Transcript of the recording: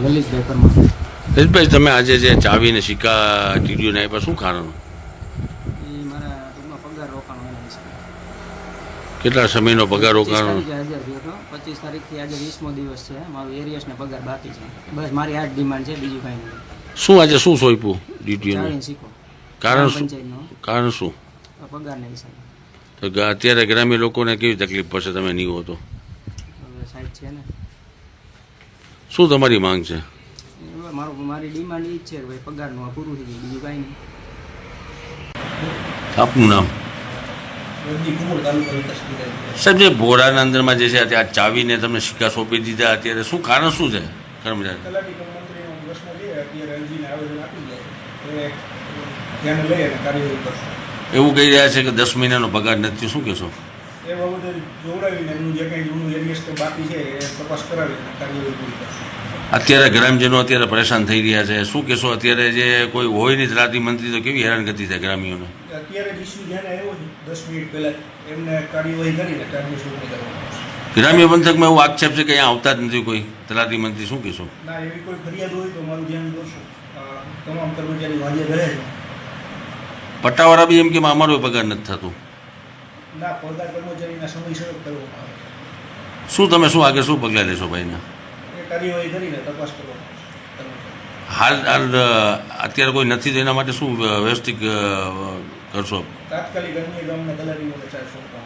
લલિતભાઈ પરમાર. રજભાઈ, તમે આજે જે ચાવીને સિક્કા ટીડીઓને આપ્યા, શું કારણ? એ મારા ટૂંકમાં પગાર રોકાણો એના વિશે. કેટલા સમયનો પગાર 25 રોકાણ? તારીખે હાજર થયો હતો. 25 તારીખથી આજે 20મો દિવસ છે. મારું એરિયસને પગાર બાકી છે. બસ મારી આ જ ડિમાન્ડ છે, બીજું કાંઈ નહીં. શું આજે શું સોંપ્યું ડીટીઓને? ચાવીને શીખો. કારણ શું? પંચાયતનો કારણ શું? પગારને હિસાબે. તો અત્યારે ગ્રામ્ય લોકોને કેવી તકલીફ પડશે તમે નહીં હો તો? હવે સાઈડ છે ને. શું તમારી માંગ છે? મારી ડિમાન્ડ એ જ છે કે ભાઈ પગારનું આ પૂરું થઈ ગયું, બીજું કાંઈ નહીં. આપનું નામ? સાહેબ, જે ભોરાના અંદરમાં જે છે અત્યારે આ ચાવીને તમને સિક્કા સોંપી દીધા, અત્યારે શું કારણ શું છે? કર્મચારી તલાટી કમ મંત્રીનો પ્રશ્ન છે, અત્યારે અરજીને આવેદન આપી દે એ ધ્યાને લઈ અને કાર્યવાહી કરશે. એવું કહી રહ્યા છે કે 10 મહિનાનો પગાર નથી, શું કહેશો? એ બાબતે જોવડાવીને એનું જે કંઈ જૂનું એરિયસ કે બાકી છે એ તપાસ કરાવીને કાર્યવાહી પૂરી કરશે. અત્યારે ગ્રામજનો અત્યારે પરેશાન થઈ રહ્યા છે, શું કહેશો? અત્યારે જે કોઈ હોય નહીં તલાટી મંત્રી, તો કેવી હેરાનગતિ થાય ગ્રામ્યોને? અત્યારે જ ઇસ્યુ ધ્યાને આવ્યો છે 10 મિનિટ પહેલાં એમને કાર્યવાહી કરીને કાર્યવાહી શરૂ કરવામાં આવશે. ગ્રામ્ય પંથકમાં એવું આક્ષેપ છે કે અહીંયા આવતા જ નથી કોઈ તલાટી મંત્રી, શું કહેશો? ના, એવી કોઈ ફરિયાદ હોય તો મારું ધ્યાન દોરશું. તમામ કર્મચારીઓ હાજર રહે છે. પટ્ટાવાળા બી એમ કે અમારો પગાર નથી થતો. ના, પગાર કર્મચારીના સમયસર જ કરવામાં આવે. શું તમે શું આગળ શું પગલાં લેશો ભાઈને? એ કાર્યવાહી કરીને તપાસ કરવામાં આવશે. હાલ અત્યારે કોઈ નથી તો એના માટે શું વ્યવસ્થિત કરશો? તાત્કાલિક અન્ય ગામના તલાટીઓને ચાર્જ સોંપવામાં